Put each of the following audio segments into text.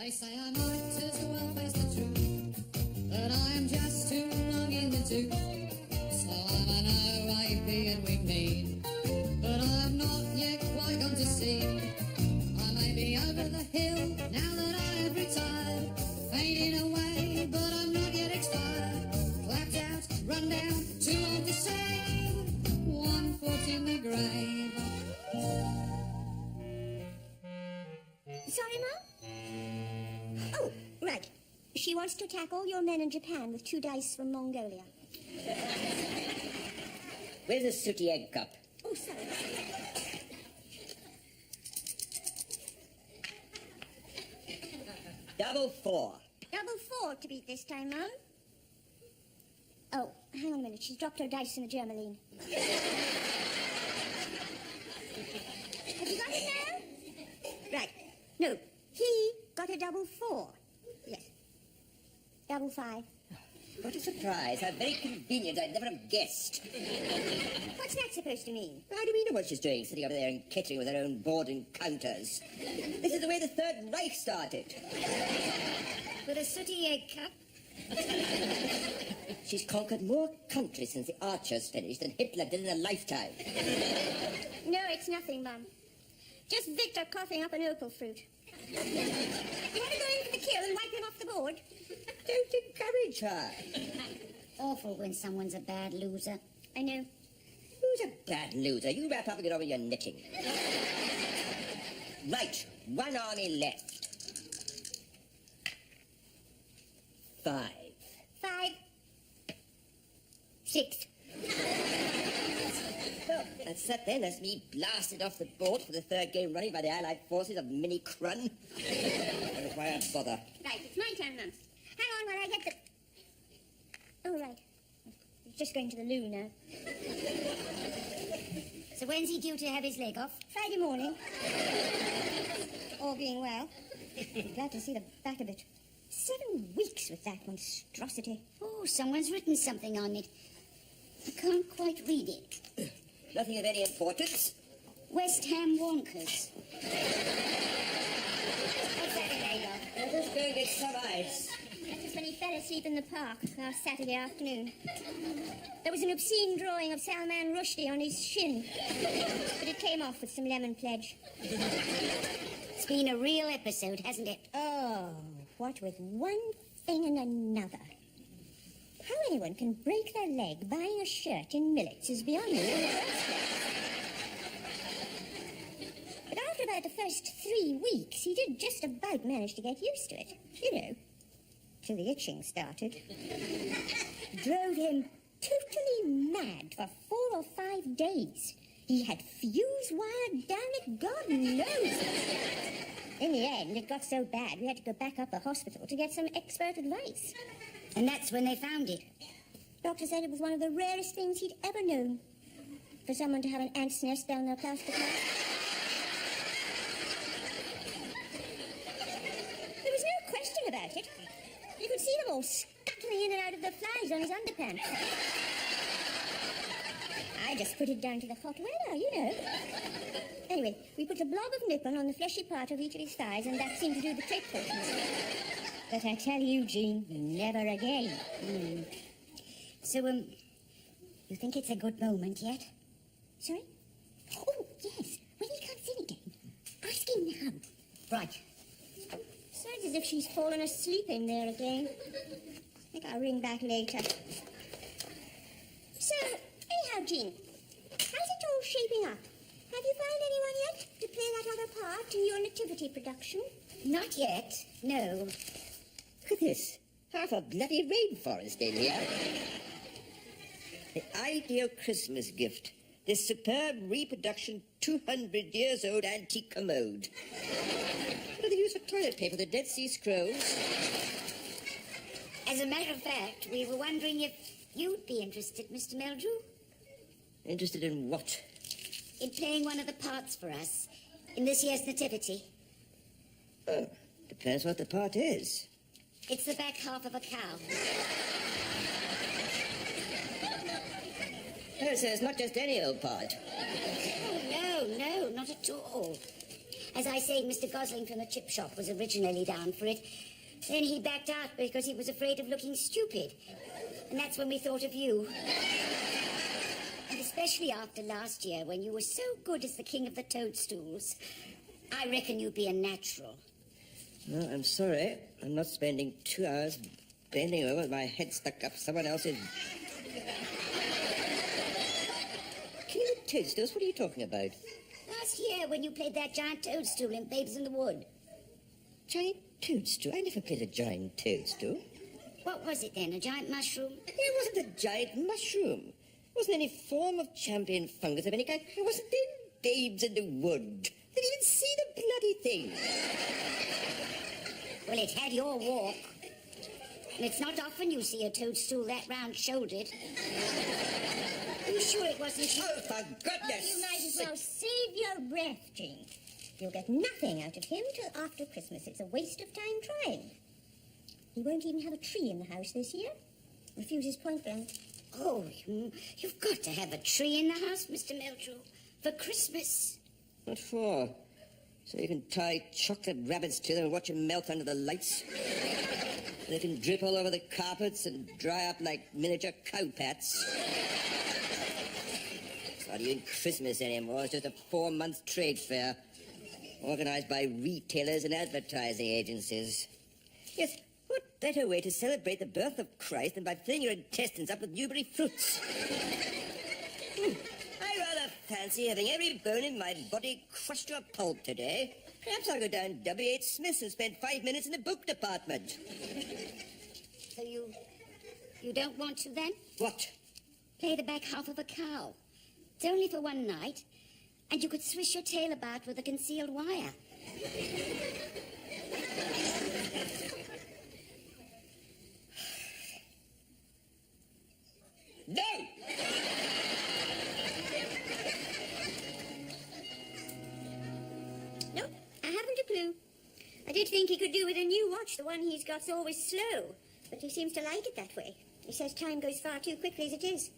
They say I might as well face the truth, that I am just too long in the tooth. So I'm an OAP and we mean, but I'm not yet quite gone to sea. I may be over the hill now that I have retired, fading away, but I'm not yet expired. Clapped out, run down, too old to save, 1 foot in the grave. Sorry, Mum? Oh, right. She wants to attack all your men in Japan with 2 dice from Mongolia. Where's the sooty egg cup? Oh, sorry. Double 4. Double 4 to beat this time, Mum. Oh, hang on a minute. She's dropped her dice in the Germaline. Have you got it now? Right. No, he got a double 4. Yes. Double 5. What a surprise. How very convenient. I'd never have guessed. What's that supposed to mean? How do we know what she's doing, sitting over there in Kettering with her own board and counters? This is the way the Third Reich started. With a sooty egg cup? She's conquered more countries since the Archers finished than Hitler did in a lifetime. No, it's nothing, Mum. Just Victor coughing up an opal fruit. You want to go into the kill and wipe him off the board? Don't encourage her. Awful when someone's a bad loser. I know. Who's a bad loser? You wrap up and get on with your knitting. Right, 1 army left. 5. 5. 6. Well, that's that then. That's me blasted off the board for the 3rd game running by the Allied forces of Mini Crun. Why I bother? Right, it's my turn, Mum. Hang on while I get the... Oh, right. He's just going to the loo now. So when's he due to have his leg off? Friday morning. All being well. Glad to see the back of it. 7 weeks with that monstrosity. Oh, someone's written something on it. I can't quite read it. Nothing of any importance. West Ham Wonkers. What's that again, love? I'll just go and get some ice. That was when he fell asleep in the park last Saturday afternoon. There was an obscene drawing of Salman Rushdie on his shin, but it came off with some lemon pledge. It's been a real episode, hasn't it? Oh, what with one thing and another. How anyone can break their leg buying a shirt in Millets is beyond me in the first place. But after about the first 3 weeks, he did just about manage to get used to it. You know, till the itching started. Drove him totally mad for 4 or 5 days. He had fuse wired down it, God knows. In the end, it got so bad, we had to go back up the hospital to get some expert advice. And that's when they found it. Doctor said it was one of the rarest things he'd ever known. For someone to have an ant's nest down their plaster cast. There was no question about it. You could see them all scuttling in and out of the flies on his underpants. I just put it down to the hot weather, you know. Anyway, we put a blob of nipple on the fleshy part of each of his thighs, and that seemed to do the trick for him. But I tell you, Jean, never again. So, you think it's a good moment yet? Sorry? Oh, yes. When he comes in again, ask him now. Right. Sounds as if she's fallen asleep in there again. I think I'll ring back later. So, anyhow, Jean, how's it all shaping up? Have you found anyone yet to play that other part in your nativity production? Not yet, no. Look at this. Half a bloody rainforest in here. The ideal Christmas gift. This superb reproduction 200 years old antique commode. What do they use for toilet paper? The Dead Sea Scrolls? As a matter of fact, we were wondering if you'd be interested, Mr. Meldrew. Interested in what? In playing one of the parts for us in this year's nativity. Oh, depends what the part is. It's the back half of a cow. Oh, so it's not just any old part. Oh, no, not at all. As I say, Mr. Gosling from the chip shop was originally down for it. Then he backed out because he was afraid of looking stupid. And that's when we thought of you. And especially after last year, when you were so good as the king of the toadstools. I reckon you'd be a natural. No, I'm sorry. I'm not spending 2 hours bending over with my head stuck up someone else's... King of the toadstools? What are you talking about? Last year, when you played that giant toadstool in Babes in the Wood. Giant toadstool? I never played a giant toadstool. What was it then, a giant mushroom? It wasn't a giant mushroom. It wasn't any form of champion fungus of any kind. It wasn't in Babes in the Wood. I didn't even see the bloody thing. Well, it had your walk. And it's not often you see a toadstool that round-shouldered. Are you sure it wasn't you? Oh, for goodness You might as well save your breath, Jean. You'll get nothing out of him till after Christmas. It's a waste of time trying. He won't even have a tree in the house this year. Refuses point blank. Oh, you've got to have a tree in the house, Mr. Meltrue, for Christmas. What for? So you can tie chocolate rabbits to them and watch them melt under the lights? They can drip all over the carpets and dry up like miniature cowpats. It's not even Christmas anymore. It's just a 4-month trade fair organized by retailers and advertising agencies. Yes, what better way to celebrate the birth of Christ than by filling your intestines up with Newbery fruits? I rather fancy having every bone in my body crushed to a pulp today. Perhaps I'll go down W.H. Smith's and spend 5 minutes in the book department. So you don't want to then? What? Play the back half of a cow. It's only for one night, and you could swish your tail about with a concealed wire. No! No, I haven't a clue. I did think he could do with a new watch. The one he's got's always slow. But he seems to like it that way. He says time goes far too quickly as it is.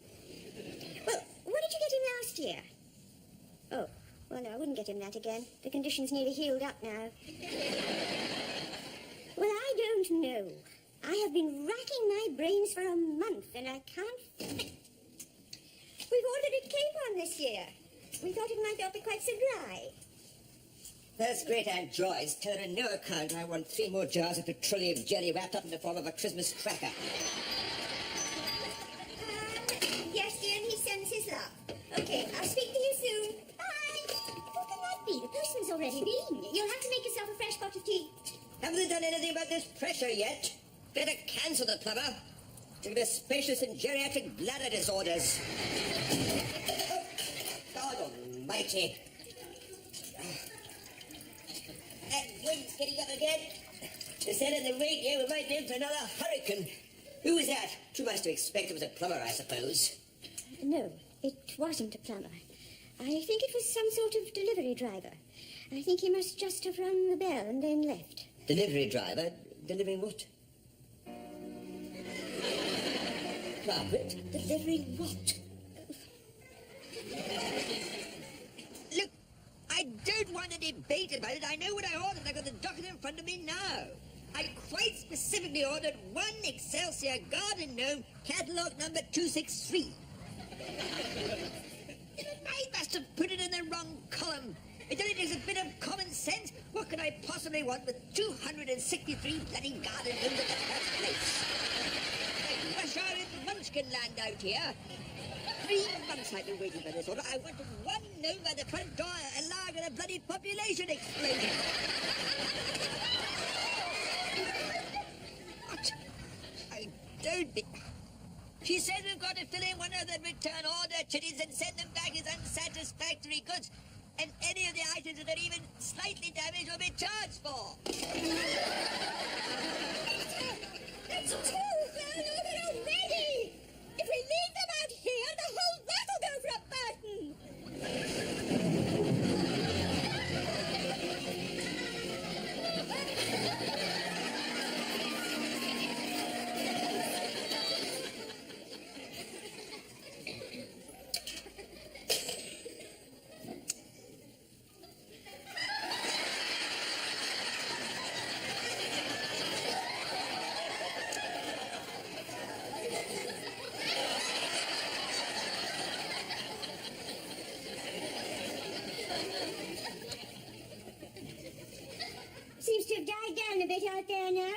Well, what did you get him last year? Oh, well, no, I wouldn't get him that again. The condition's nearly healed up now. Well, I don't know. I have been racking my brains for a month, and I can't... We've ordered a capon this year. We thought it might not be quite so dry. That's great, Aunt Joyce. Tell her in no account I want 3 more jars of petroleum jelly wrapped up in the form of a Christmas cracker. Yes, dear, and he sends his love. Okay, I'll speak to you soon. Bye. What can that be? The postman's already been. You'll have to make yourself a fresh pot of tea. Haven't they done anything about this pressure yet? Better cancel the plumber. Give us specialists in geriatric bladder disorders. God almighty. That wind's getting up again. They said in the radio we might be in for another hurricane. Who was that? Too much to expect it was a plumber, I suppose. No, it wasn't a plumber. I think it was some sort of delivery driver. I think he must just have rung the bell and then left. Delivery driver? Delivering what? Margaret, delivering what? Look, I don't want to debate about it. I know what I ordered. I've got the document in front of me now. I quite specifically ordered 1 Excelsior Garden Gnome, catalogue number 263. I must have put it in the wrong column. It only takes a bit of common sense. What could I possibly want with 263 bloody garden gnomes at the first place? I rush out in Munchkin land out here. 3 months I've been waiting for this order. I wanted 1 gnome by the front door, allowing a bloody population explosion. What? I don't be... She says we've got to fill in one of the return order chitties and send them back as unsatisfactory goods. And any of the items that are even slightly damaged will be charged for. It's 2 grand order already! If we leave them out here, the whole lot will go for a burden! quiet down a bit out there now?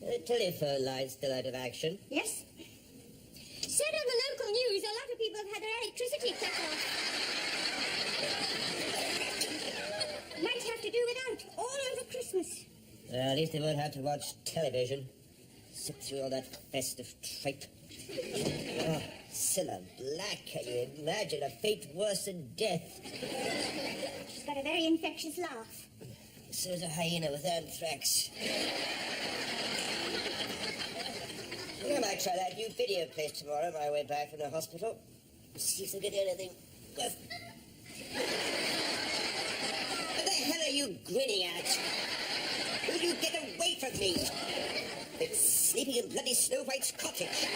The telephone line's still out of action. Yes. Said on the local news, a lot of people have had their electricity cut off. Might have to do without all over Christmas. At least they won't have to watch television. Sit through all that festive tripe. Oh, Cilla Black, can you imagine a fate worse than death? She's got a very infectious laugh. So is a hyena with anthrax. I think I might try that new video place tomorrow on my way back from the hospital. See if they get anything. What the hell are you grinning at? Will you get away from me? It's sleeping in bloody Snow White's cottage.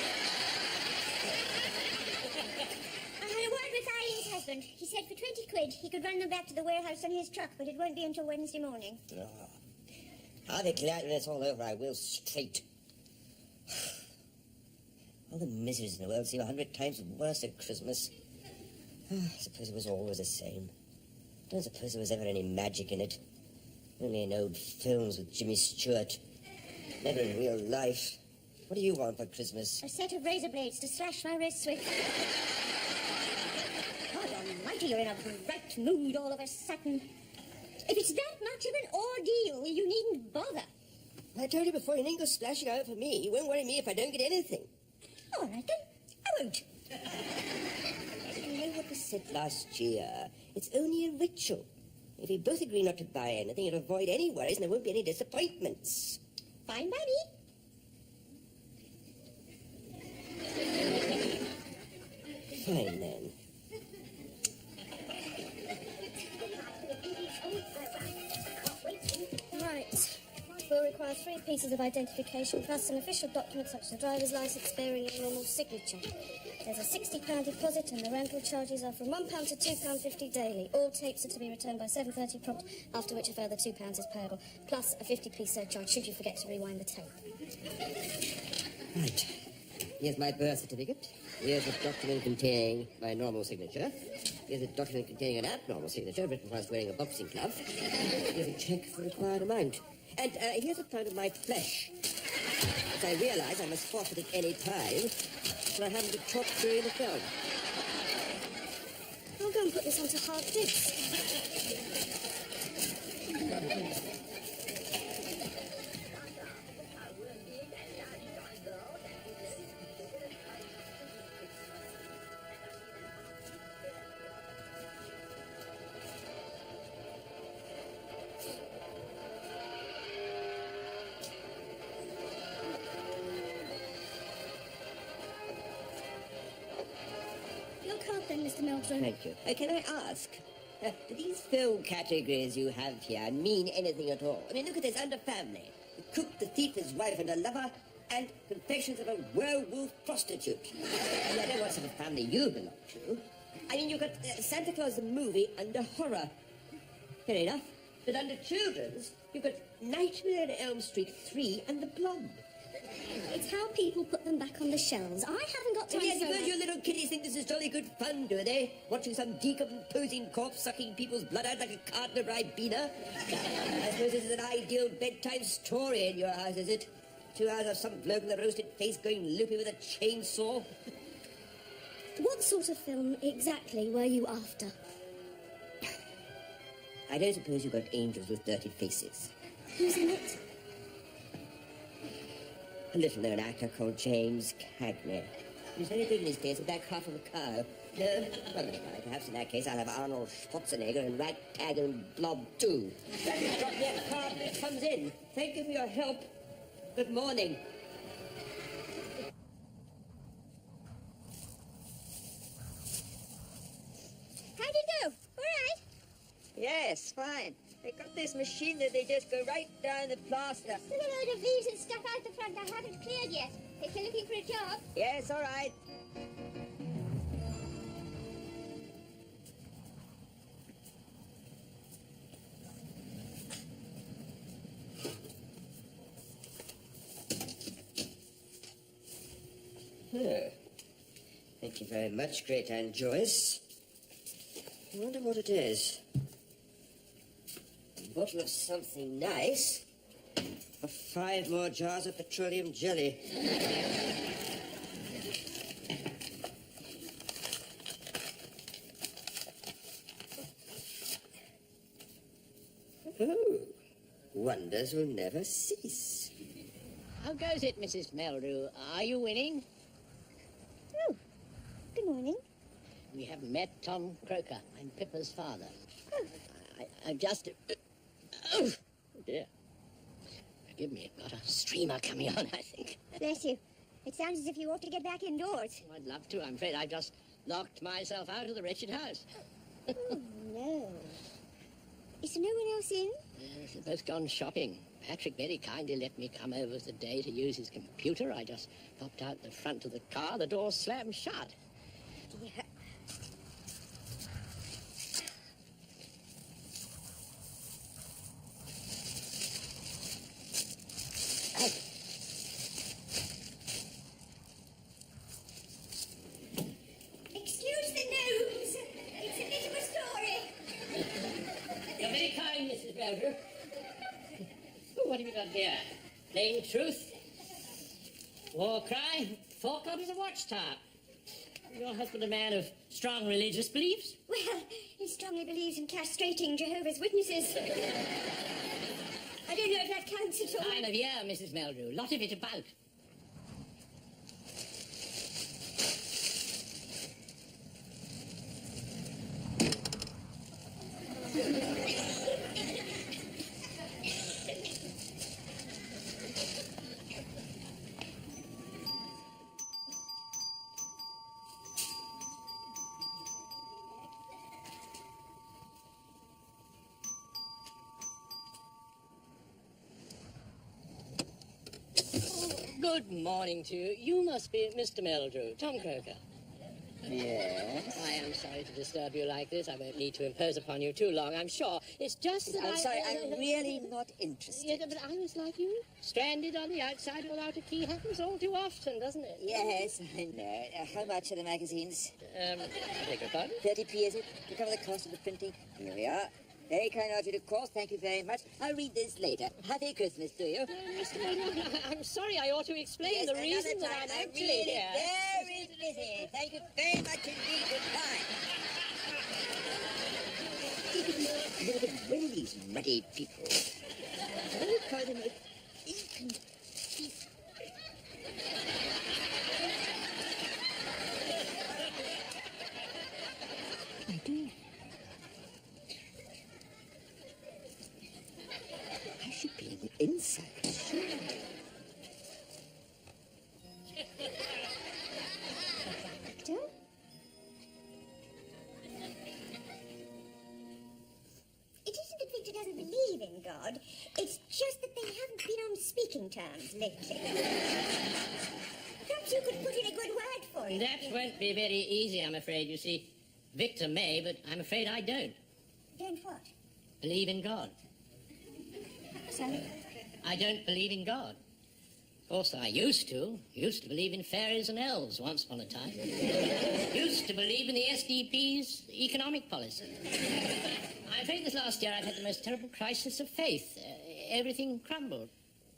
I had a word with Eileen's husband. He said for 20 quid he could run them back to the warehouse on his truck, but it won't be until Wednesday morning. Oh. I'll be glad when it's all over. I will straight. All the miseries in the world seem 100 times worse at Christmas. I suppose it was always the same. I don't suppose there was ever any magic in it. Only in old films with Jimmy Stewart. Never in real life. What do you want for Christmas? A set of razor blades to slash my wrists with. God almighty, you're in a bright mood all of a sudden. If it's that much of an ordeal, you needn't bother. I told you before, you needn't go splashing out for me. You won't worry me if I don't get anything. All right, then. I won't. You know what was said last year? It's only a ritual. If we both agree not to buy anything, it'll avoid any worries and there won't be any disappointments. Fine by me. Fine, then. Right. We'll require 3 pieces of identification plus an official document such as a driver's license bearing your normal signature. There's a £60 deposit and the rental charges are from £1 to £2.50 daily. All tapes are to be returned by 7:30 prompt, after which a further £2 is payable, plus a 50p surcharge should you forget to rewind the tape. Right. Here's my birth certificate. Here's a document containing my normal signature. Here's a document containing an abnormal signature written whilst wearing a boxing glove. Here's a cheque for the required amount. And here's a pound of my flesh. As I realise I must forfeit at any time, so I haven't to chop during the film. I'll go and put this onto hard disk. Your card then, Mr. Meldrum. Thank you. Can I ask, do these film categories you have here mean anything at all? I mean, look at this, under family. The cook, the thief, his wife and a lover, and confessions of a werewolf prostitute. And I don't know what sort of family you belong to. I mean, you've got Santa Claus the movie under horror. Fair enough. But under children's, you've got Nightmare on Elm Street 3 and The Blob. It's how people put them back on the shelves. I haven't got time Yes, for because that. your little kiddies think this is jolly good fun, do they? Watching some decomposing corpse sucking people's blood out like a carton of Ribena? I suppose this is an ideal bedtime story in your house, is it? 2 hours of some bloke with a roasted face going loopy with a chainsaw? What sort of film exactly were you after? I don't suppose you've got angels with dirty faces. Who's in it? A little-known actor called James Cagney. He's very big these days, the back half of a cow. No? Well, perhaps in that case I'll have Arnold Schwarzenegger and Ragtag and Blob too. Drop me a card when it comes in. Thank you for your help. Good morning. How'd it go? All right? Yes, fine. They got this machine that they just go right down the plaster. Still a load of leaves and stuff out the front I haven't cleared yet. If you're looking for a job. Yes, all right. Oh. Thank you very much, Great Aunt Joyce. I wonder what it is. bottle of something nice for 5 more jars of petroleum jelly. Oh, wonders will never cease. How goes it, Mrs. Meldrew? Are you winning? Oh, good morning. We haven't met Tom Croker. I'm Pippa's father. Oh. I'm just... Oh, dear. Forgive me, I've got a streamer coming on, I think. Bless you. It sounds as if you ought to get back indoors. I'd love to. I'm afraid I just locked myself out of the wretched house. Oh, no. Is no one else in? Yes, they've both gone shopping. Patrick very kindly let me come over the day to use his computer. I just popped out the front of the car. The door slammed shut. Yeah. Excuse the news. It's a bit of a story. You're very kind, Mrs. Meldrew. Oh, what have you got here? Plain truth? War cry? 4 copies of Watchtower. Your husband a man of strong religious beliefs? Well, he strongly believes in castrating Jehovah's Witnesses. I don't know if that counts at all. Time of year, Mrs. Meldrew. Lot of it about. Good morning to you. You must be Mr. Meldrew, Tom Croker. Yes? I am sorry to disturb you like this. I won't need to impose upon you too long, I'm sure. It's just that I'm sorry, I'm really not interested. Yeah, but I was like you. Stranded on the outside without a key happens all too often, doesn't it? Yes, I know. How much are the magazines? I beg your pardon? 30p, is it? To cover the cost of the printing. Here we are. Very kind of you, of course. Thank you very much. I'll read this later. Happy Christmas to you. Mr. Meldrew, I'm sorry. I ought to explain Yes, the reason another that time. I'm actually really here. very busy. Thank you very much indeed. Goodbye. Look at one of these muddy people. I would call them inconsistent. I do. I should be an inside. Victor? It isn't that Victor doesn't believe in God. It's just that they haven't been on speaking terms lately. Perhaps you could put in a good word for him. That won't be very easy, I'm afraid. You see, Victor may, but I'm afraid I don't. Don't what? Believe in God. Sorry? I don't believe in God. Of course, I used to believe in fairies and elves once upon a time. Used to believe in the SDP's economic policy. I'm afraid this last year I've had the most terrible crisis of faith. Everything crumbled.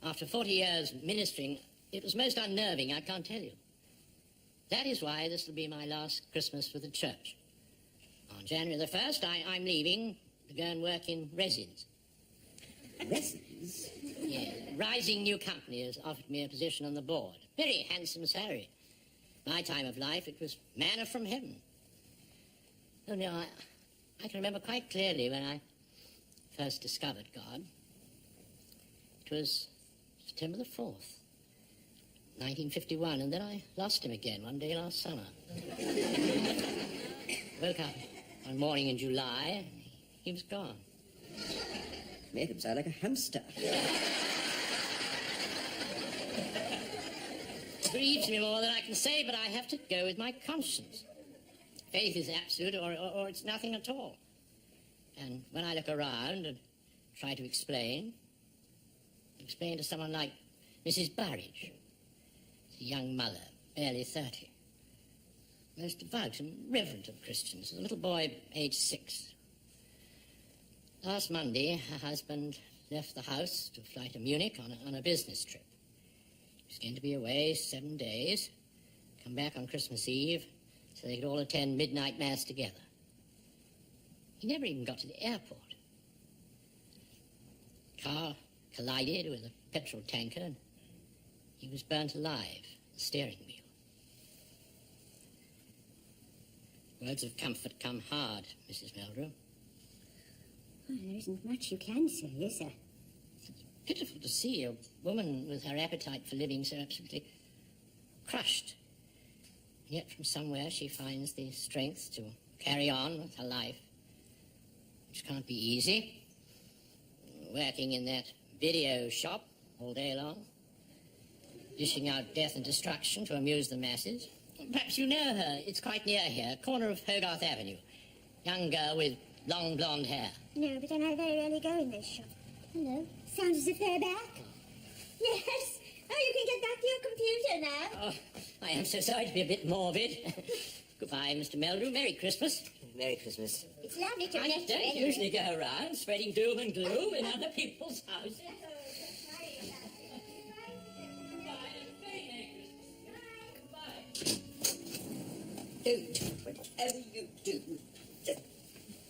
After 40 years ministering, it was most unnerving, I can't tell you. That is why this will be my last Christmas with the church. On January the 1st, I'm leaving to go and work in resins. Resins? Yeah, rising new company has offered me a position on the board. Very handsome salary. My time of life, it was manna from heaven. Oh, no, I can remember quite clearly when I first discovered God. It was September the 4th, 1951, and then I lost him again one day last summer. Woke up one morning in July, and he was gone. Made him sound like a hamster. It grieves me more than I can say, but I have to go with my conscience. Faith is absolute, or it's nothing at all. And when I look around and try to explain to someone like Mrs. Burridge, a young mother, barely 30, most devout and reverent of Christians, a little boy aged 6. Last Monday, her husband left the house to fly to Munich on a business trip. He was going to be away 7 days, come back on Christmas Eve, so they could all attend midnight mass together. He never even got to the airport. Car collided with a petrol tanker, and he was burnt alive at the steering wheel. Words of comfort come hard, Mrs. Meldrew. Well, there isn't much you can say, is there? It's pitiful to see a woman with her appetite for living so absolutely crushed. Yet from somewhere she finds the strength to carry on with her life, which can't be easy. Working in that video shop all day long, dishing out death and destruction to amuse the masses. Perhaps you know her. It's quite near here, corner of Hogarth Avenue. Young girl with long blonde hair. No, but then I very rarely go in this shop. Hello. Sounds as if they're back. Yes. Oh, you can get back to your computer now. Oh, I am so sorry to be a bit morbid. Goodbye, Mr. Meldrew. Merry Christmas. Merry Christmas. It's lovely to I meet you. don't usually go around spreading doom and gloom in other people's houses. Don't, whatever you do, just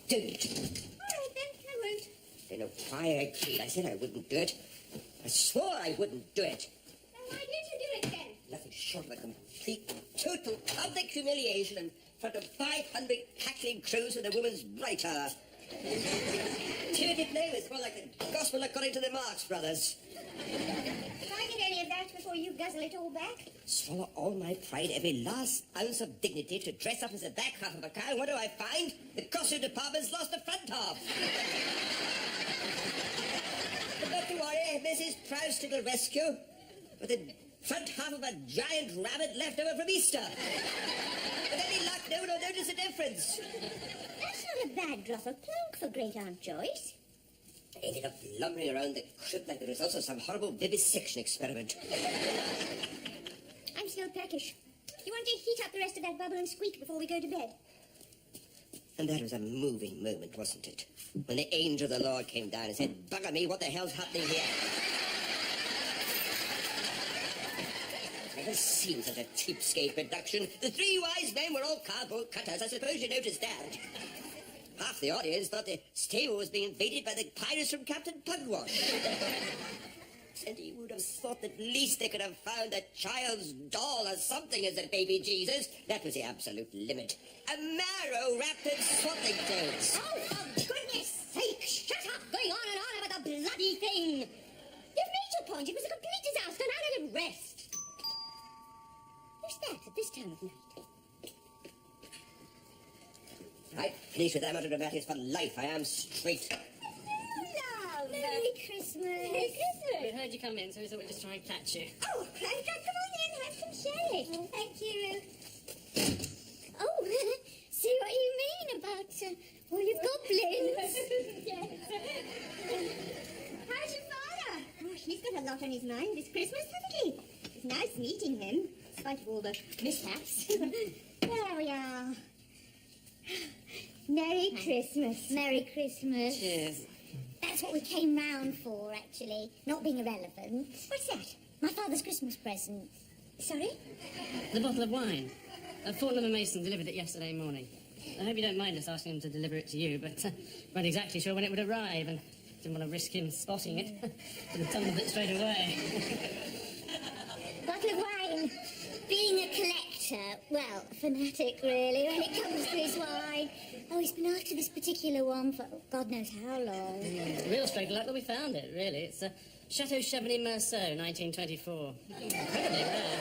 don't. All right, then. I won't. I don't know why I did. I said I wouldn't do it. I swore I wouldn't do it. Then why did you do it, then? Nothing short of a complete, total public humiliation in front of 500 cackling crows with a woman's right hour. Tyranny play was more like the gospel according to the Marx Brothers. If I get any of that before you guzzle it all back. Swallow all my pride, every last ounce of dignity to dress up as the back half of a cow. What do I find? The costume department's lost the front half. But not to worry, Mrs. Proust to the rescue. With the front half of a giant rabbit left over from Easter. With any luck, no one will notice the difference. That's not a bad drop of plunk for Great Aunt Joyce. I ended up lumbering around the crypt like the results of some horrible vivisection experiment. I'm still peckish. You want to heat up the rest of that bubble and squeak before we go to bed? And that was a moving moment, wasn't it? When the angel of the Lord came down and said, "Bugger me, what the hell's happening here?" I've never seen such a cheapskate production. The three wise men were all cardboard cutters. I suppose you noticed that. Half the audience thought the stable was being invaded by the pirates from Captain Pugwash. And you would have thought that at least they could have found a child's doll or something as a baby Jesus. That was the absolute limit. A marrow wrapped in swaddling clothes. Oh, for goodness sake, shut up going on and on about the bloody thing. You've made your point. It was a complete disaster. Now let it rest. Who's that at this time of night? I'm finished with amatodramatics for life. I am straight. Love. Merry Christmas. Merry Christmas. We heard you come in, so we thought we'd just try and catch you. Oh, Clyde, come on in. Have some sherry. Oh, thank you. Oh, see what you mean about all your goblins. Yes. How's your father? Oh, he's got a lot on his mind this Christmas, hasn't he? It's nice meeting him, in spite of all the mishaps. There we are. Merry Christmas. Merry Christmas. Cheers. That's what we came round for, actually. Not being irrelevant. What's that? My father's Christmas present. Sorry? The bottle of wine. Fortnum & Mason delivered it yesterday morning. I hope you don't mind us asking him to deliver it to you, but weren't exactly sure when it would arrive and didn't want to risk him spotting it. Would have tumbled it straight away. Bottle of wine. Being a collector, well, a fanatic, really, when it comes to his wine. Oh, he's been after this particular one for God knows how long. Real straight luck that we found it, really. It's Chateau Chablis Merceau, 1924. Incredibly rare.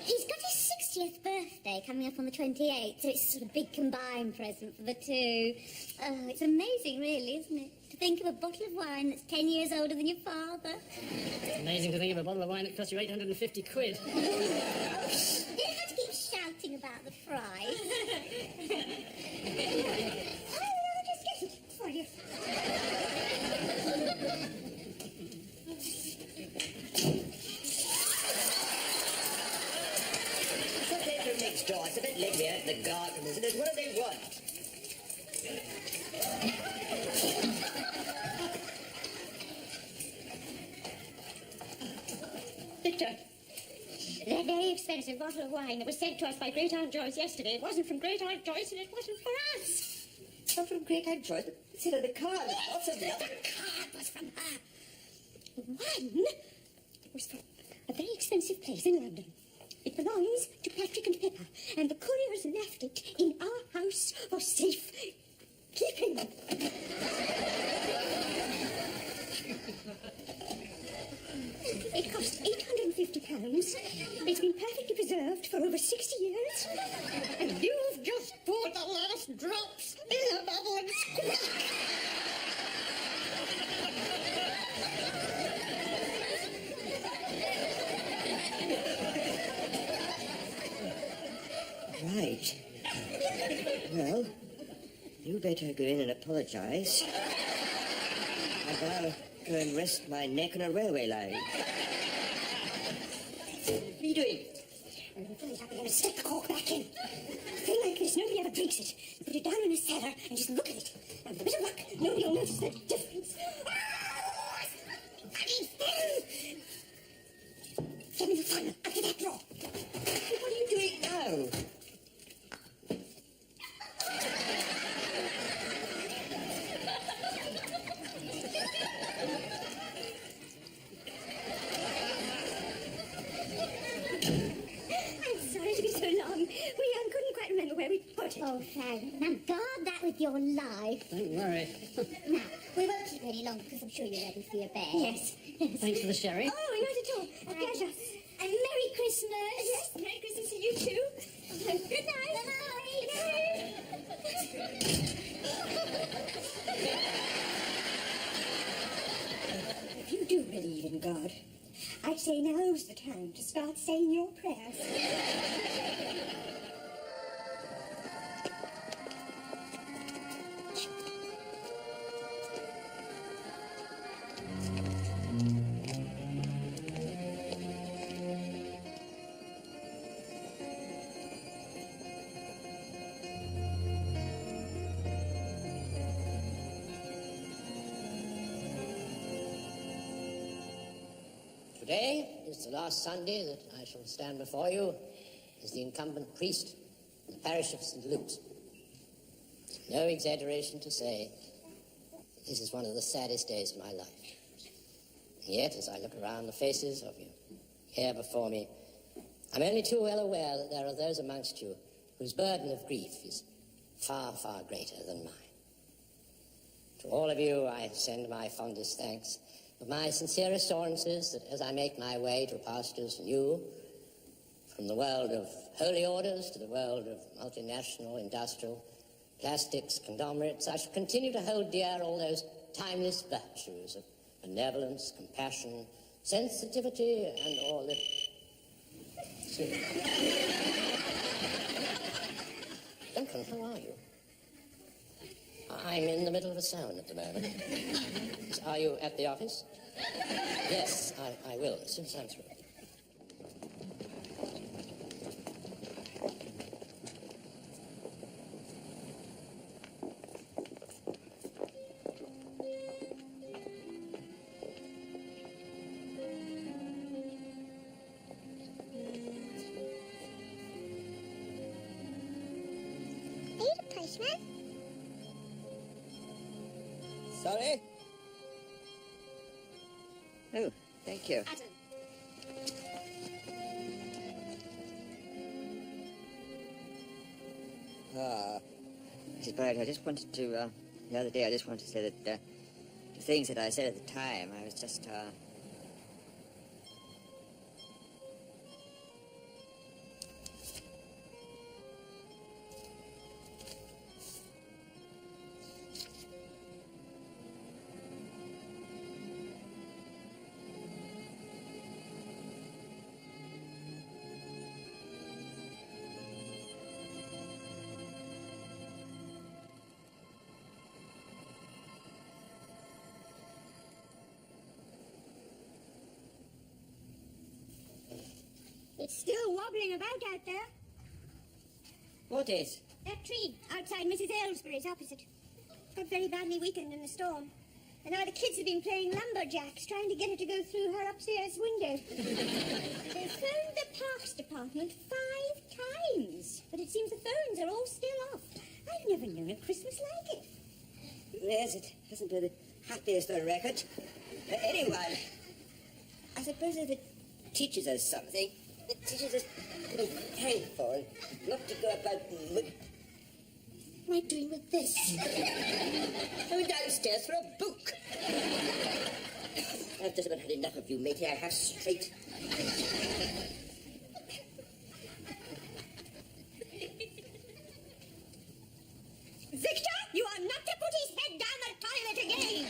He's got his 60th birthday coming up on the 28th, so it's sort of a big combined present for the two. Oh, it's amazing, really, isn't it? To think of a bottle of wine that's 10 years older than your father. It's amazing to think of a bottle of wine that cost you 850 quid. You don't have to keep shouting about the price. Oh, just get it for you. Something from next door. It's a bit late here at the garden, isn't it? What do they want? Inspector, that very expensive bottle of wine that was sent to us by Great Aunt Joyce yesterday, it wasn't from Great Aunt Joyce and it wasn't for us. It's not from Great Aunt Joyce, but it's on the card. Lots of The card was from her. One was from a very expensive place in London. It belongs to Patrick and Pippa, and the couriers left it in our house for safe keeping. It cost £850. It's been perfectly preserved for over 60 years. And you've just poured the last drops in the bubble and squeak. Right. Well, you better go in and apologise. And I'll go and rest my neck on a railway line. What are you doing? I'm going to stick the cork back in. A thing like this, nobody ever drinks it. You put it down in a cellar and just look at it. And with a bit of luck, nobody will notice the difference. Give me the funnel. Up to that drawer. What are you doing now? I'm sorry to be so long. We couldn't quite remember where we put it. Oh, Fran, now guard that with your life. Don't worry. Now, we won't keep you any longer because I'm sure you're ready for your bed. Yes. Thanks for the sherry. Oh, not at all. A pleasure. And Merry Christmas. Yes, Merry Christmas to you too. Good night. If you do believe in God, I'd say now's the time to start saying your prayers. Today is the last Sunday that I shall stand before you as the incumbent priest in the parish of St. Luke's. No exaggeration to say, this is one of the saddest days of my life. And yet, as I look around the faces of you here before me, I'm only too well aware that there are those amongst you whose burden of grief is far, far greater than mine. To all of you, I send my fondest thanks, with my sincere assurances that as I make my way to pastures new, from the world of holy orders to the world of multinational, industrial, plastics, conglomerates, I shall continue to hold dear all those timeless virtues of benevolence, compassion, sensitivity, and all the... Duncan, how are you? I'm in the middle of a sound at the moment. Are you at the office? Yes, I will, as soon as I'm through. Are you the postman? Sorry? Oh, thank you. Adam. Mrs. Bryant, I just wanted to, the other day, I just wanted to say that, the things that I said at the time, I was just, It's still wobbling about out there. What is? That tree outside Mrs. Aylesbury's opposite. Got very badly weakened in the storm. And now the kids have been playing lumberjacks, trying to get her to go through her upstairs window. They phoned the parks department 5 times, but it seems the phones are all still off. I've never known a Christmas like it. Yes, it hasn't been the happiest on record. Anyway, I suppose if it teaches us something, it teaches us to be thankful and not to go about... What am I doing with this? I went downstairs for a book. I've just about had enough of you, matey. I have straight. Victor, you are not to put his head down the toilet again!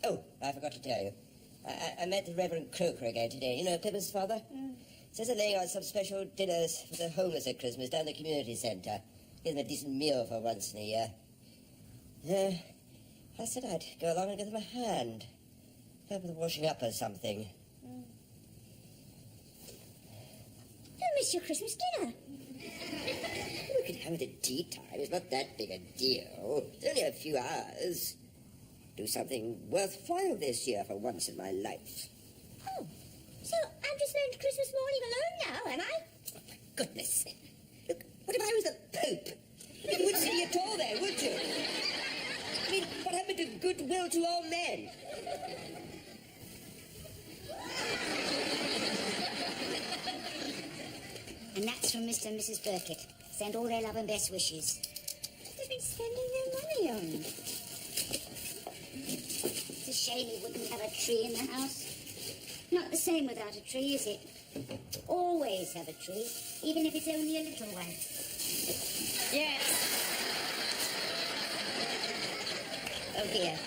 Oh, I forgot to tell you. I met the Reverend Croker again today. You know Pippa's father? Says they're laying on some special dinners for the homeless at Christmas down the community centre. Give them a decent meal for once in a year. I said I'd go along and give them a hand. Help with the washing up or something. Don't miss your Christmas dinner. We can have it at tea time. It's not that big a deal. It's only a few hours. Do something worthwhile this year for once in my life. Oh, so I'm to spend Christmas morning alone now, am I? Oh, my goodness. Look, what if I was the Pope? You wouldn't see me at all there, would you? I mean, what happened to goodwill to all men? And that's from Mr. and Mrs. Burkett. Send all their love and best wishes. What have they been spending their money on? It's a shame he wouldn't have a tree in the house. Not the same without a tree, is it? Always have a tree, even if it's only a little one. Yes. Oh, dear.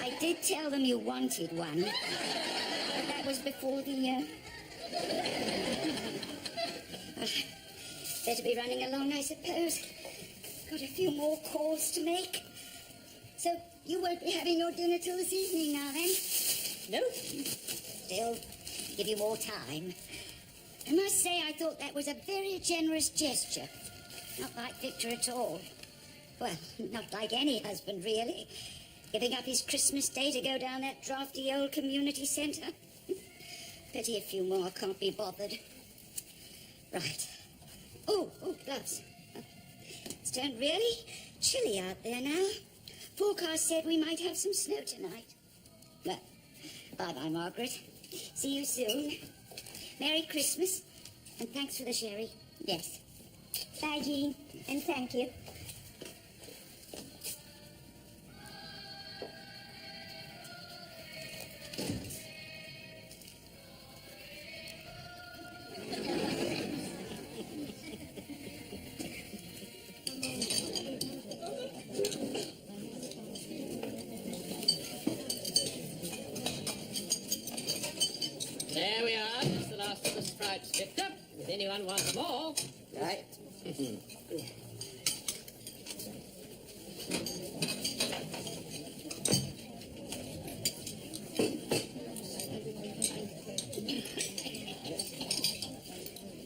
I did tell them you wanted one, but that was before the, better be running along, I suppose. Got a few more calls to make. So you won't be having your dinner till this evening now, then? No. Still, give you more time. I must say I thought that was a very generous gesture. Not like Victor at all. Well, not like any husband, really. Giving up his Christmas day to go down that drafty old community centre. Pity a few more can't be bothered. Right. Oh, gloves. It's turned really chilly out there now. Forecast said we might have some snow tonight. Well, bye-bye, Margaret. See you soon. Merry Christmas, and thanks for the sherry. Yes. Bye, Jean, and thank you. There we are. That's the last of the stripes picked up. If anyone wants more. Right.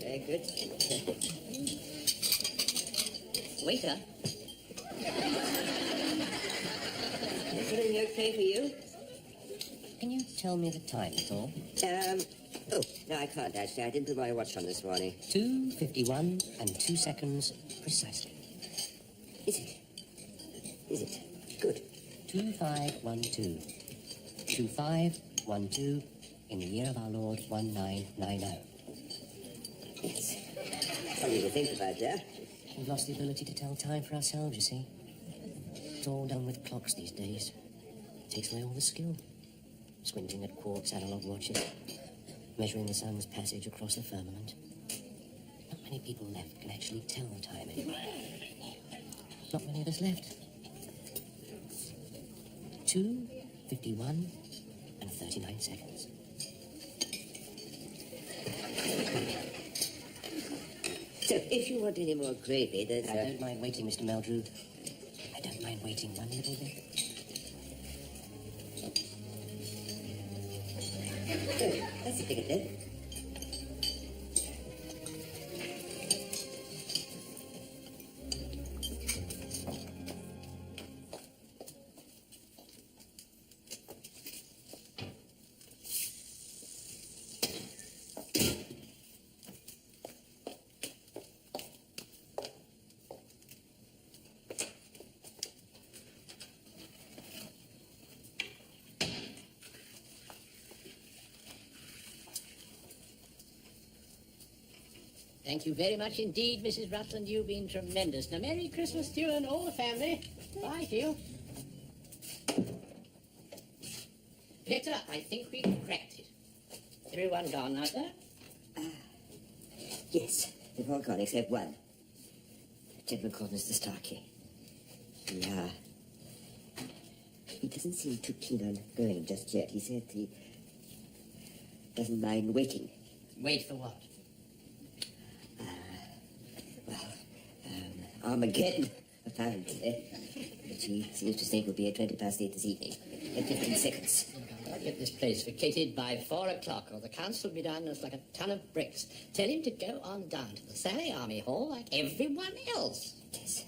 Very good. Waiter. Is everything okay for you? Can you tell me the time at all? Oh, no, I can't actually. I didn't put my watch on this morning. 2:51 and 2 seconds precisely. Is it? Is it? Good. 2512. 2512 in the year of our Lord 1990. Yes. Something to think about there. We've lost the ability to tell time for ourselves, you see. It's all done with clocks these days. It takes away all the skill. Squinting at quartz analog watches. Measuring the sun's passage across the firmament. Not many people left can actually tell the time anymore. Not many of us left. 2:51 and 39 seconds. If you want any more gravy, there's... I don't mind waiting, Mr. Meldrew. I don't mind waiting one little bit. Oh, that's a big then. Thank you very much indeed, Mrs. Rutland. You've been tremendous. Now, Merry Christmas to you and all the family. Bye to you. Victor, I think we've cracked it. Everyone gone out there? Yes, they've all gone except one. A gentleman called Mr. Starkey. Yeah. He doesn't seem too keen on going just yet. He said he doesn't mind waiting. Wait for what? Armageddon, apparently. Which he seems to think will be at 8:20 this evening, in 15 seconds. I'll get this place vacated by 4 o'clock, or the council will be down as like a ton of bricks. Tell him to go on down to the Sally Army Hall like everyone else. Yes,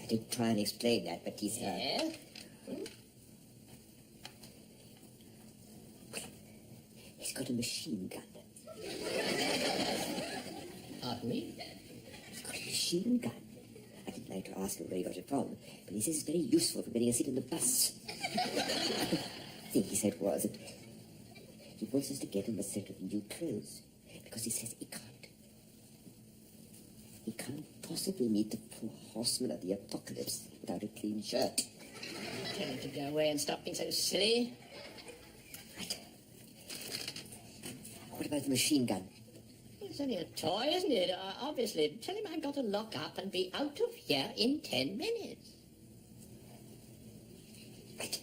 I did try and explain that, but he's... Yeah? He's got a machine gun. Pardon me? He's got a machine gun. I didn't like to ask him where he got it from, but he says it's very useful for getting a seat in the bus. I think he said was that he wants us to get him a set of new clothes, because he says he can't possibly meet the poor horseman of the apocalypse without a clean shirt. Tell him to go away and stop being so silly. Right. What about the machine gun? It's only a toy, isn't it? Obviously. Tell him I've got to lock up and be out of here in 10 minutes. Right.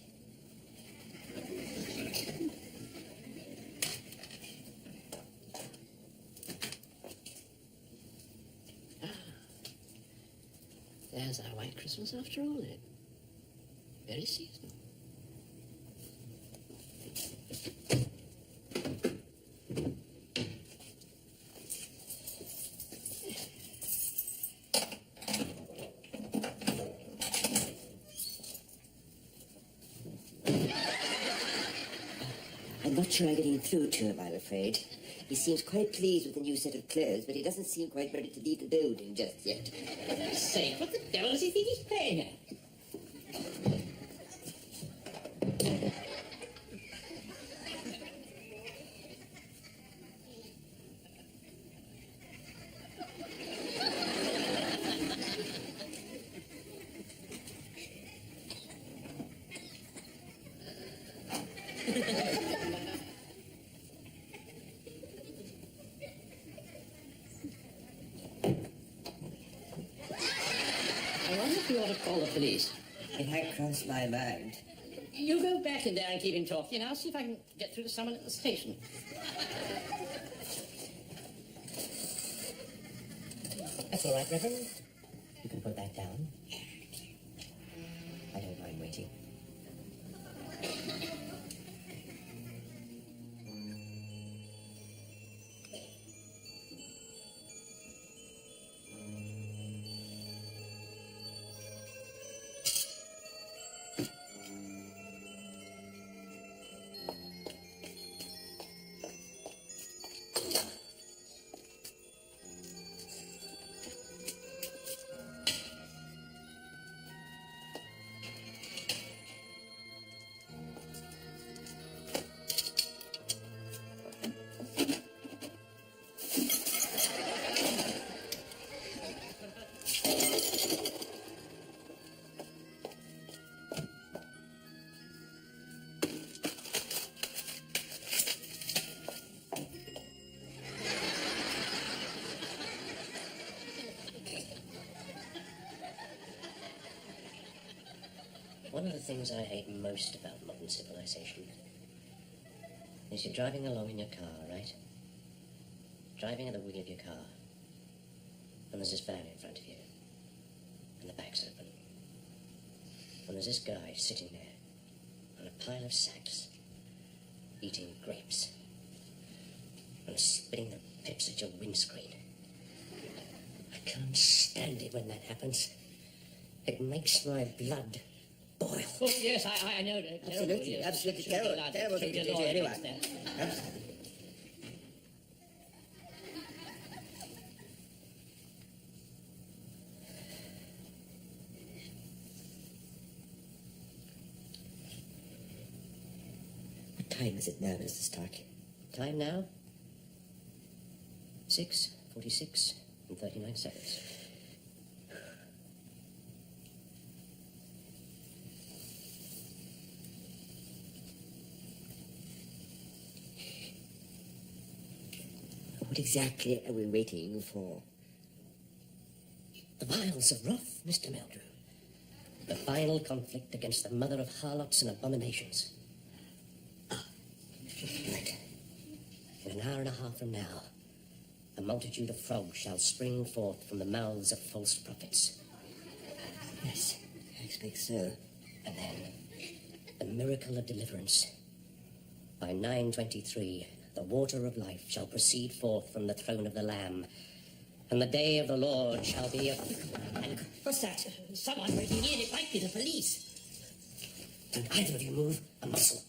There's our white Christmas after all, then. Very seasonal. I'm not sure I'm getting through to him, I'm afraid. He seems quite pleased with the new set of clothes, but he doesn't seem quite ready to leave the building just yet. For God's sake, what the devil does he think he's playing at? I wonder if you ought to call the police. It had crossed my mind. You go back in there and keep him talking. I'll see if I can get through to someone at the station. That's all right, Reverend. You can put that down. I don't mind waiting. One of the things I hate most about modern civilization is you're driving along in your car, right? Driving at the wheel of your car. And there's this van in front of you. And the back's open. And there's this guy sitting there on a pile of sacks, eating grapes. And spitting the pips at your windscreen. I can't stand it when that happens. It makes my blood boil. Oh, yes, I know. Absolutely, absolutely terrible. Terrible thing to do to anyone. What time is it now, Mr. Stark? Time now? 6:46 and 39 seconds. What exactly are we waiting for? The vials of wrath, Mr. Meldrew. The final conflict against the mother of harlots and abominations. Right. In an hour and a half from now, a multitude of frogs shall spring forth from the mouths of false prophets. Yes, I expect so. And then, the miracle of deliverance. By 9:23, the water of life shall proceed forth from the throne of the Lamb, and the day of the Lord shall be a... What's that? Someone breaking in. It might be the police. Don't either of you move a muscle.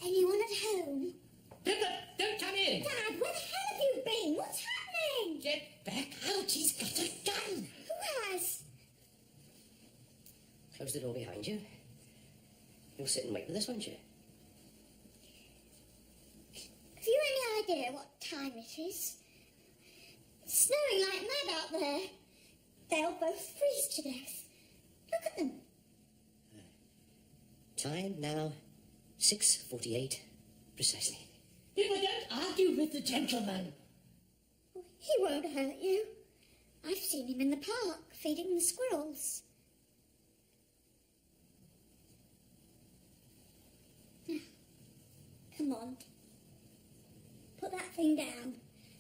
Anyone at home? Don't come in. Dad, where the hell have you been? What's happening? Get back out. He's got a gun. Who has? Close the door behind you. You'll sit and wait with us, won't you? Have you any idea what time it is? It's snowing like mad out there. They'll both freeze to death. Look at them. Time now, 6:48 precisely. People don't argue with the gentleman. He won't hurt you. I've seen him in the park feeding the squirrels. Now, come on. Put that thing down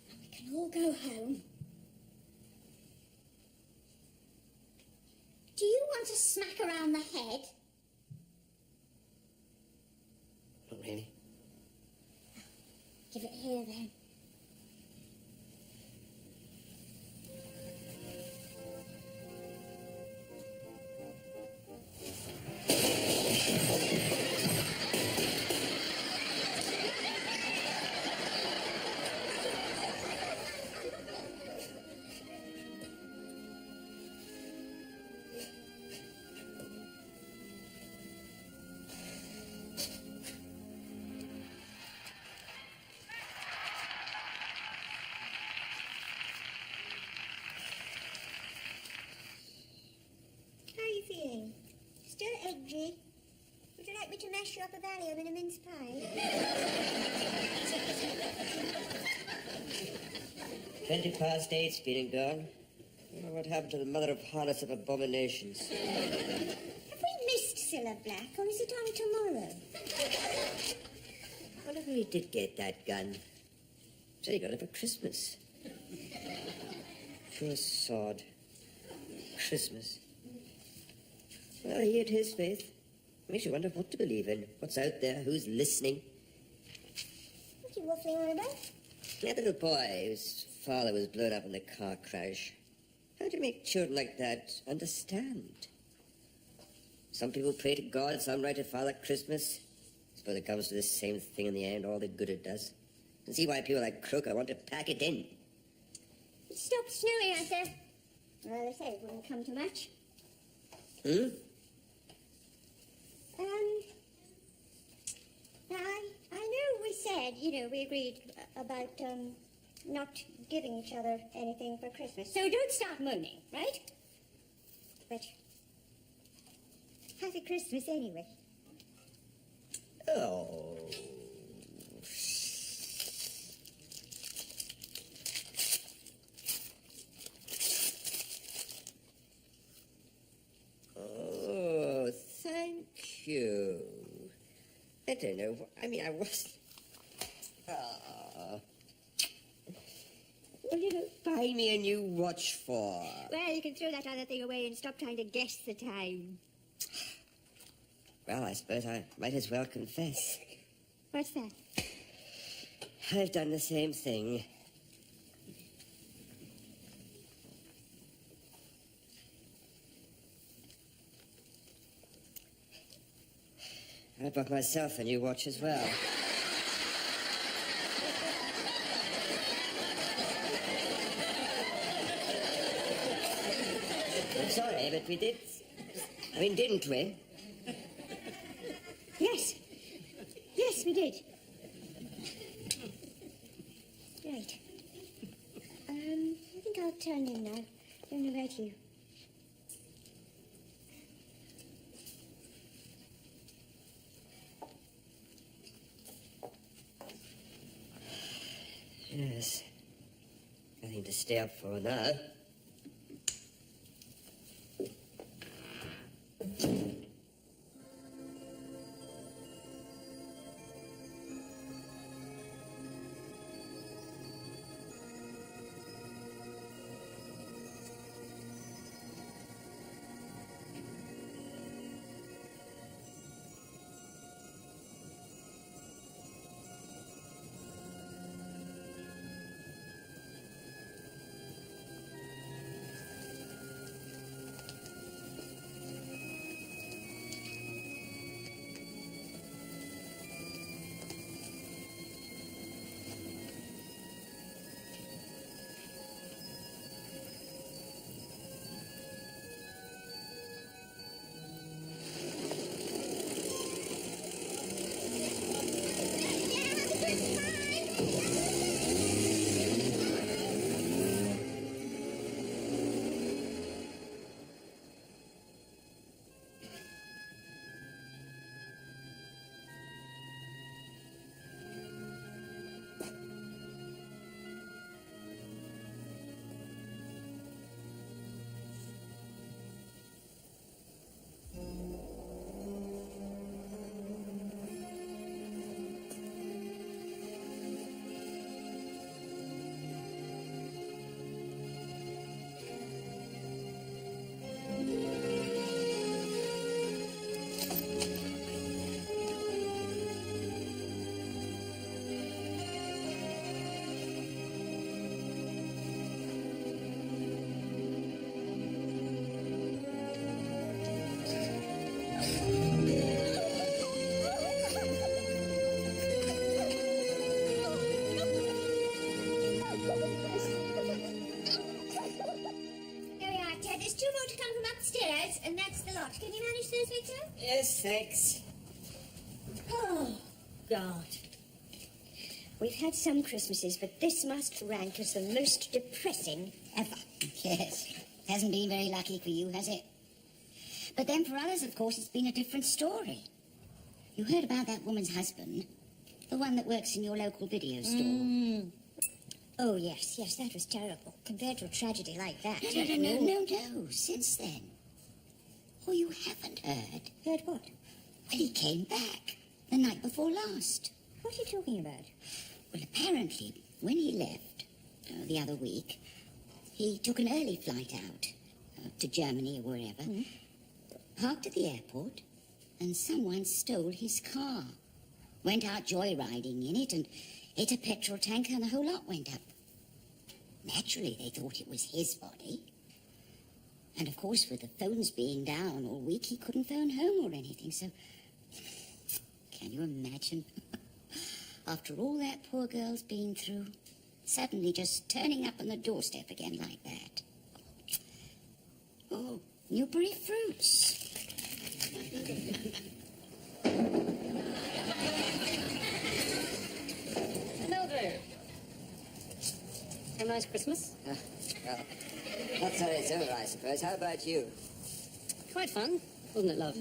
and we can all go home. Do you want a smack around the head? Not really. Give it here then. Still edgy? Would you like me to mash you up a Valium in a mince pie? 8:20, been and gone. Oh, what happened to the mother of harlots of abominations? Have we missed Cilla Black, or is it on tomorrow? What if we did get that gun? Said he got it for Christmas. Poor sod. Christmas. Well, he had his faith. Makes you wonder what to believe in. What's out there? Who's listening? What are you waffling on about? That little boy whose father was blown up in the car crash. How do you make children like that understand? Some people pray to God, some write to Father Christmas. Suppose it comes to the same thing in the end, all the good it does. And see why people like Croker want to pack it in. It stopped snowing out there. Well, they say it wouldn't come to much. I know we said, we agreed about, not giving each other anything for Christmas. So don't start moaning, right? But happy Christmas anyway. Oh. Oh, thank you. I don't know. I mean, I Oh. What are you going to buy me a new watch for? Well, you can throw that other thing away and stop trying to guess the time. Well, I suppose I might as well confess. What's that? I've done the same thing. I bought myself a new watch as well. I'm sorry, but we did. I mean, didn't we? Yes. Yes, we did. Right. I think I'll turn in now. Don't know about you. Yes. Nothing to stay up for now. And that's the lot. Can you manage those, Victor? Yes, thanks. Oh, God. We've had some Christmases, but this must rank as the most depressing ever. Yes. Hasn't been very lucky for you, has it? But then for others, of course, it's been a different story. You heard about that woman's husband, the one that works in your local video store. Oh, yes, that was terrible. Compared to a tragedy like that. No. Since then. Oh, you haven't heard. Heard what? Well, he came back the night before last. What are you talking about? Well, apparently, when he left the other week, he took an early flight out to Germany or wherever, parked at the airport, and someone stole his car. Went out joyriding in it and hit a petrol tanker, and the whole lot went up. Naturally, they thought it was his body. And, of course, with the phones being down all week, he couldn't phone home or anything, so... Can you imagine? After all that poor girl's been through, suddenly just turning up on the doorstep again like that. Oh, Newbury fruits. Mildred. A nice Christmas? Well, not so it's over, I suppose. How about you? Quite fun, wasn't it, love?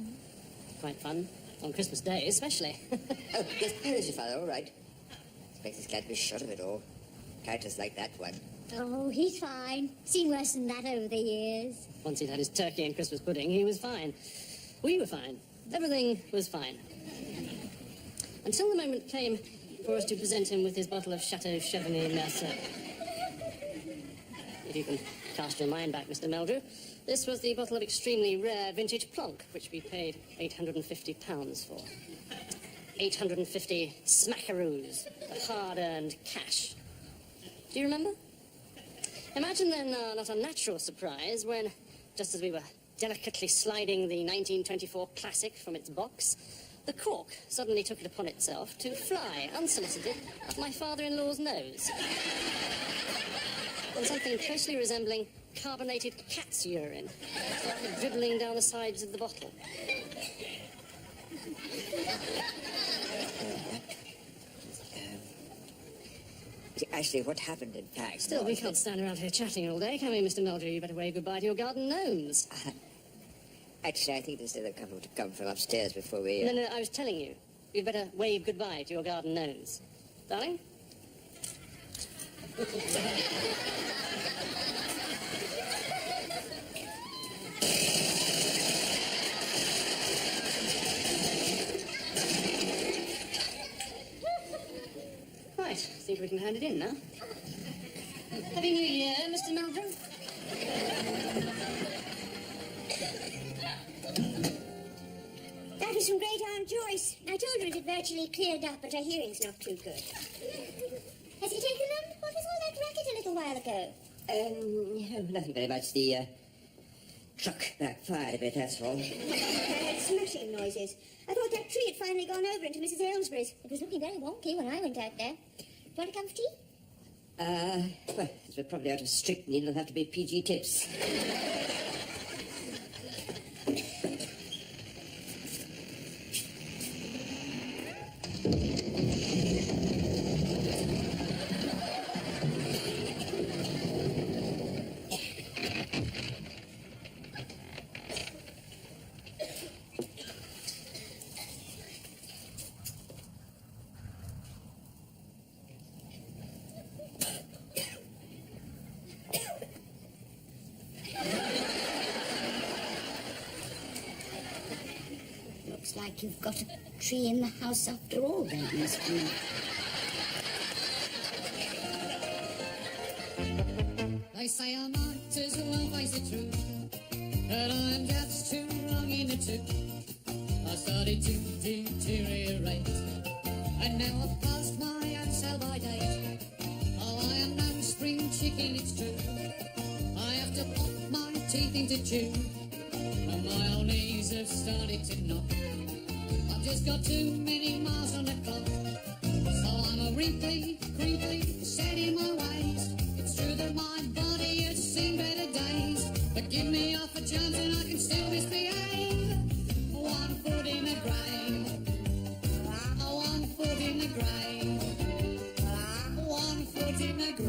Quite fun. On Christmas Day, especially. Oh, yes, how is your father? All right. Expect he's glad to be shut of it all. Characters like that one. Oh, he's fine. Seen worse than that over the years. Once he'd had his turkey and Christmas pudding, he was fine. We were fine. Everything was fine. Until the moment came for us to present him with his bottle of Chateau Chardonnay Merceau. If you can cast your mind back, Mr. Meldrew, this was the bottle of extremely rare vintage plonk, which we paid £850 for. 850 smackaroos, the hard-earned cash. Do you remember? Imagine then not unnatural surprise when, just as we were delicately sliding the 1924 classic from its box, the cork suddenly took it upon itself to fly, unsolicited, up my father-in-law's nose. And something closely resembling carbonated cat's urine started dribbling down the sides of the bottle. Actually, what happened, in fact... Still, we can't stand around here chatting all day, can we, Mr. Meldrew? You better wave goodbye to your garden gnomes. Actually, I think there's still a couple to come from upstairs before we... No, I was telling you. You'd better wave goodbye to your garden gnomes. Darling? Right, I think we can hand it in now. Happy New Year, Mr. Meldrew. That was from Great Aunt Joyce. I told her it had virtually cleared up, but her hearing's not too good. Has he taken them? What was all that racket a little while ago? Nothing very much. The truck backfired a bit, that's all. I heard smashing noises. I thought that tree had finally gone over into Mrs. Aylesbury's. It was looking very wonky when I went out there. Do you want a cup of tea? Well, as we're probably out of strychnine, it'll have to be PG tips. Looks like you've got a tree in the house after all, then, Mr. Meldrew. They say I might as well face the truth, but I'm just too wrong in the tooth. I started to deteriorate, and now I've passed my own sell-by date. Oh, I am no spring chicken, it's true. I have to pop my teeth into chew, and my old knees have started to knock. I've just got too many miles on the clock, so I'm a wrinkly, crinkly, set in my ways. It's true that my body has seen better days, but give me half a chance and I can still misbehave. 1 foot in the grave, 1 foot in the grave, 1 foot in the grave.